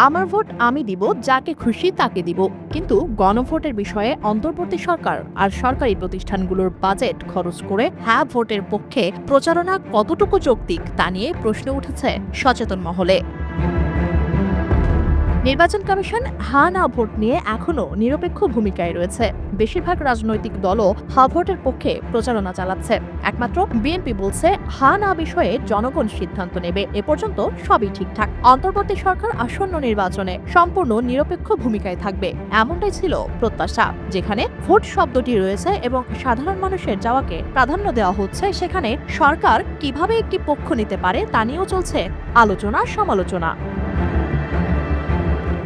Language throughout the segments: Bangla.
আমার ভোট আমি দিব, যাকে খুশি তাকে দিব। কিন্তু গণভোটের বিষয়ে অন্তর্বর্তী সরকার আর সরকারি প্রতিষ্ঠানগুলোর বাজেট খরচ করে হ্যাঁ ভোটের পক্ষে প্রচারণা কতটুকু যৌক্তিক তা নিয়ে প্রশ্ন উঠেছে সচেতন মহলে। নির্বাচন কমিশন হ্যাঁ না ভোট নিয়ে এখনো নিরপেক্ষ ভূমিকায় রয়েছে। বেশিরভাগ রাজনৈতিক দলও হ্যাঁ ভোটের পক্ষে প্রচারণা চালাচ্ছে। একমাত্র বিএনপি বলছে হ্যাঁ না বিষয়ে জনগণ সিদ্ধান্ত নেবে, এ পর্যন্ত সবই ঠিকঠাক। অন্তর্বর্তী সরকার আসন্ন নির্বাচনে সম্পূর্ণ নিরপেক্ষ ভূমিকায় থাকবে, এমনটাই ছিল প্রত্যাশা। যেখানে ভোট শব্দটি রয়েছে এবং সাধারণ মানুষের যাওয়াকে প্রাধান্য দেওয়া হচ্ছে, সেখানে সরকার কিভাবে একটি পক্ষ নিতে পারে তা নিয়েও চলছে আলোচনা সমালোচনা।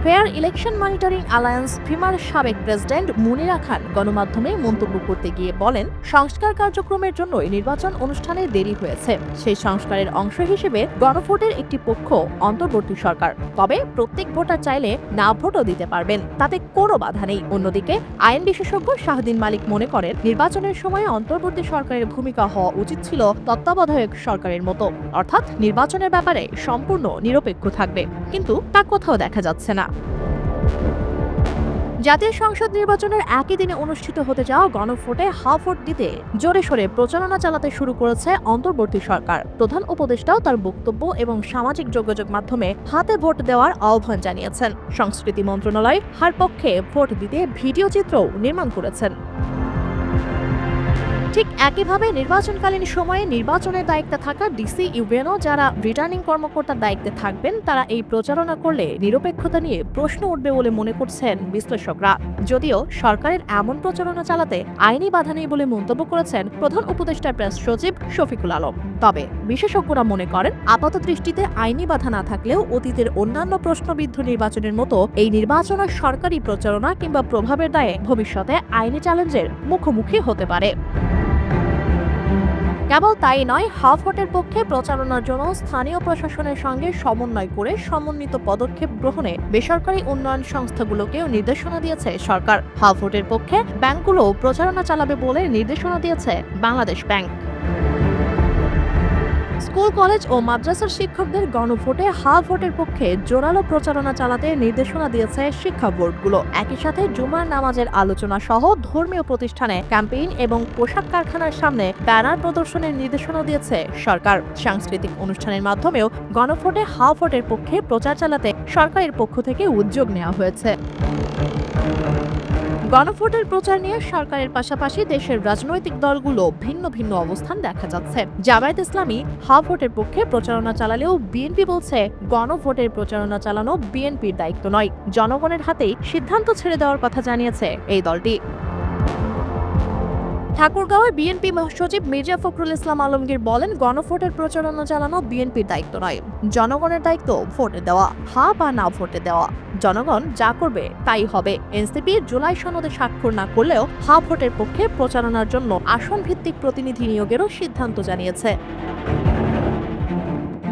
Fair election monitoring alliance femur সাবেক প্রেসিডেন্ট মুনিরা খান গণমাধ্যমে মন্তব্য করতে গিয়ে বলেন, সংস্কার কার্যক্রমের জন্যই নির্বাচন অনুষ্ঠানে দেরি হয়েছে। সেই সংস্কারের অংশ হিসেবে গণভোটের একটি পক্ষ অন্তর্বর্তী সরকার। তবে প্রত্যেক ভোটার চাইলে না ভোটও দিতে পারবেন, তাতে কোনো বাধা নেই। অন্যদিকে আইন বিশেষজ্ঞ শাহদিন মালিক মনে করেন, নির্বাচনের সময় অন্তর্বর্তী সরকারের ভূমিকা হওয়া উচিত ছিল তত্ত্বাবধায়ক সরকারের মতো, অর্থাৎ নির্বাচনের ব্যাপারে সম্পূর্ণ নিরপেক্ষ থাকবে। কিন্তু তা কোথাও দেখা যাচ্ছে না। জাতীয় সংসদ নির্বাচনের একই দিনে অনুষ্ঠিত হতে যাওয়া গণভোটে হ্যাঁ ভোট দিতে জোরে সোরে প্রচারণা চালাতে শুরু করেছে অন্তর্বর্তী সরকার। প্রধান উপদেষ্টাও তার বক্তব্য এবং সামাজিক যোগাযোগ মাধ্যমে হাতে ভোট দেওয়ার আহ্বান জানিয়েছেন। সংস্কৃতি মন্ত্রণালয় হার পক্ষে ভোট দিতে ভিডিও চিত্রও নির্মাণ করেছেন। ঠিক একইভাবে নির্বাচনকালীন সময়ে নির্বাচনের দায়িত্বে থাকা ডিসি ইউএনও যারা রিটার্নিং কর্মকর্তার দায়িত্বে থাকবেন, তারা এই প্রচারণা করলে নিরপেক্ষতা নিয়ে প্রশ্ন উঠবে বলে মনে করছেন বিশ্লেষকরা। যদিও সরকারের এমন প্রচারণা চালাতে আইনি বাধা নেই বলে মন্তব্য করেছেন প্রধান উপদেষ্টা প্রেস সচিব শফিকুল আলম। তবে বিশেষজ্ঞরা মনে করেন, আপাত দৃষ্টিতে আইনি বাধা না থাকলেও অতীতের অন্যান্য প্রশ্নবিদ্ধ নির্বাচনের মতো এই নির্বাচনের সরকারি প্রচারণা কিংবা প্রভাবের দায়ে ভবিষ্যতে আইনি চ্যালেঞ্জের মুখোমুখি হতে পারে। কেবল তাই নয়, হ্যাঁ ভোটের পক্ষে প্রচারণার জন্য স্থানীয় প্রশাসনের সঙ্গে সমন্বয় করে সমন্বিত পদক্ষেপ গ্রহণে বেসরকারি উন্নয়ন সংস্থাগুলোকেও নির্দেশনা দিয়েছে সরকার। হ্যাঁ ভোটের পক্ষে ব্যাংকগুলো প্রচারণা চালাবে বলে নির্দেশনা দিয়েছে বাংলাদেশ ব্যাংক। স্কুল, কলেজ ও মাদ্রাসার শিক্ষকদের গণভোটে হ্যাঁ ভোটের পক্ষে জোরালো প্রচারণা চালাতে নির্দেশনা দিয়েছে শিক্ষা বোর্ডগুলো। একই সাথে জুমার নামাজের আলোচনা সহ ধর্মীয় প্রতিষ্ঠানে ক্যাম্পেইন এবং পোশাক কারখানার সামনে ব্যানার প্রদর্শনের নির্দেশনা দিয়েছে সরকার। সাংস্কৃতিক অনুষ্ঠানের মাধ্যমেও গণভোটে হ্যাঁ ভোটের পক্ষে প্রচার চালাতে সরকারের পক্ষ থেকে উদ্যোগ নেওয়া হয়েছে। গণভোটের প্রচার নিয়ে সরকারের পাশাপাশি দেশের রাজনৈতিক দলগুলো ভিন্ন ভিন্ন অবস্থান দেখা যাচ্ছে। জামায়াত ইসলামী হ্যাঁ ভোটের পক্ষে প্রচারণা চালালেও বিএনপি বলছে গণভোটের প্রচারণা চালানো বিএনপির দায়িত্ব নয়, জনগণের হাতেই সিদ্ধান্ত ছেড়ে দেওয়ার কথা জানিয়েছে এই দলটি। ঠাকুরগাঁওয়ে বিএনপি মহাসচিব মির্জা ফখরুল ইসলাম আলমগীর বলেন, গণভোটের প্রচারণা চালানো বিএনপির দায়িত্ব নয়, জনগণের দায়িত্ব ভোটে দেওয়া, হ্যাঁ বা না ভোটে দেওয়া। জনগণ যা করবে তাই হবে। এনসিপি জুলাই সনদে স্বাক্ষর না করলেও হ্যাঁ ভোটের পক্ষে প্রচারণার জন্য আসন ভিত্তিক প্রতিনিধি নিয়োগেরও সিদ্ধান্ত জানিয়েছে।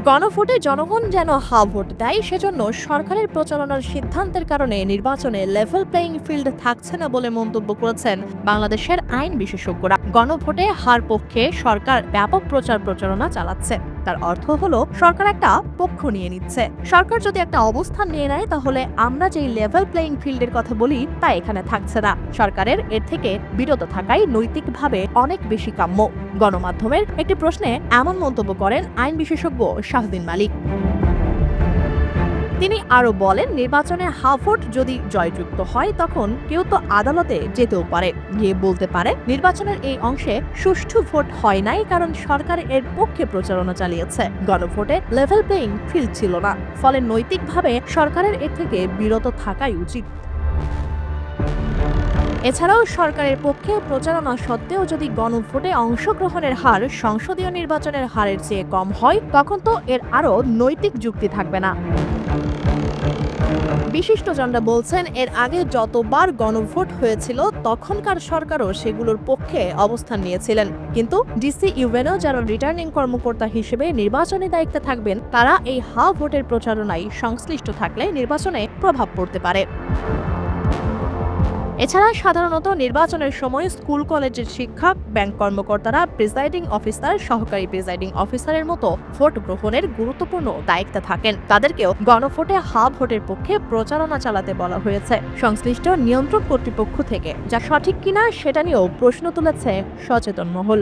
গণভোটে জনগণ যেন হ্যাঁ ভোট দেয়, সেজন্য সরকারের প্রচারণার সিদ্ধান্তের কারণে নির্বাচনে লেভেল প্লেইং ফিল্ড থাকছে না বলে মন্তব্য করেছেন বাংলাদেশের আইন বিশেষজ্ঞরা। গণভোটে হার পক্ষে সরকার ব্যাপক প্রচারণা চালাচ্ছে, তার অর্থ হলো সরকার একটা পক্ষ নিয়ে নিচ্ছে। সরকার যদি একটা অবস্থান নিয়ে নেয়, তাহলে আমরা যেই লেভেল প্লেইং ফিল্ডের কথা বলি তা এখানে থাকছে না। সরকারের এর থেকে বিরত থাকাই নৈতিকভাবে অনেক বেশি কাম্য। গণমাধ্যমের একটি প্রশ্নে এমন মন্তব্য করেন আইন বিশেষজ্ঞ শাহদিন মালিক। তিনি আরো বলেন, নির্বাচনে হ্যাঁ ভোট যদি জয়যুক্ত হয়, তখন কেউ তো আদালতে যেতেও পারে, গিয়ে বলতে পারে নির্বাচনের এই অংশে সুষ্ঠু ভোট হয় নাই, কারণ সরকার এর পক্ষে প্রচারণা চালিয়েছে। গণভোটে লেভেল প্লেইং ফিল্ড ছিল না, ফলে নৈতিকভাবে সরকারের এর থেকে বিরত থাকাই উচিত। এছাড়াও সরকারের পক্ষে প্রচারণা সত্ত্বেও যদি গণভোটে অংশগ্রহণের হার সংসদীয় নির্বাচনের হারের চেয়ে কম হয়, তখন তো এর আরও নৈতিক যুক্তি থাকবে না। বিশিষ্টজনরা বলছেন, এর আগে যতবার গণভোট হয়েছিল তখনকার সরকারও সেগুলোর পক্ষে অবস্থান নিয়েছিলেন, কিন্তু ডিসি ইউএনও যারা রিটার্নিং কর্মকর্তা হিসেবে নির্বাচনী দায়িত্বে থাকবেন, তারা এই হ্যাঁ ভোটের প্রচারণায় সংশ্লিষ্ট থাকলে নির্বাচনে প্রভাব পড়তে পারে। এছাড়া সাধারণত নির্বাচনের সময় স্কুল কলেজের শিক্ষক, ব্যাংক কর্মকর্তারা, প্রিসাইডিং অফিসার, সহকারী প্রিসাইডিং অফিসারের মতো ভোট গ্রহণের গুরুত্বপূর্ণ দায়িত্বে থাকেন। তাদেরকেও গণভোটে হা ভোটের পক্ষে প্রচারণা চালাতে বলা হয়েছে সংশ্লিষ্ট নিয়ন্ত্রক কর্তৃপক্ষ থেকে, যা সঠিক কিনা সেটা নিয়েও প্রশ্ন তুলেছে সচেতন মহল।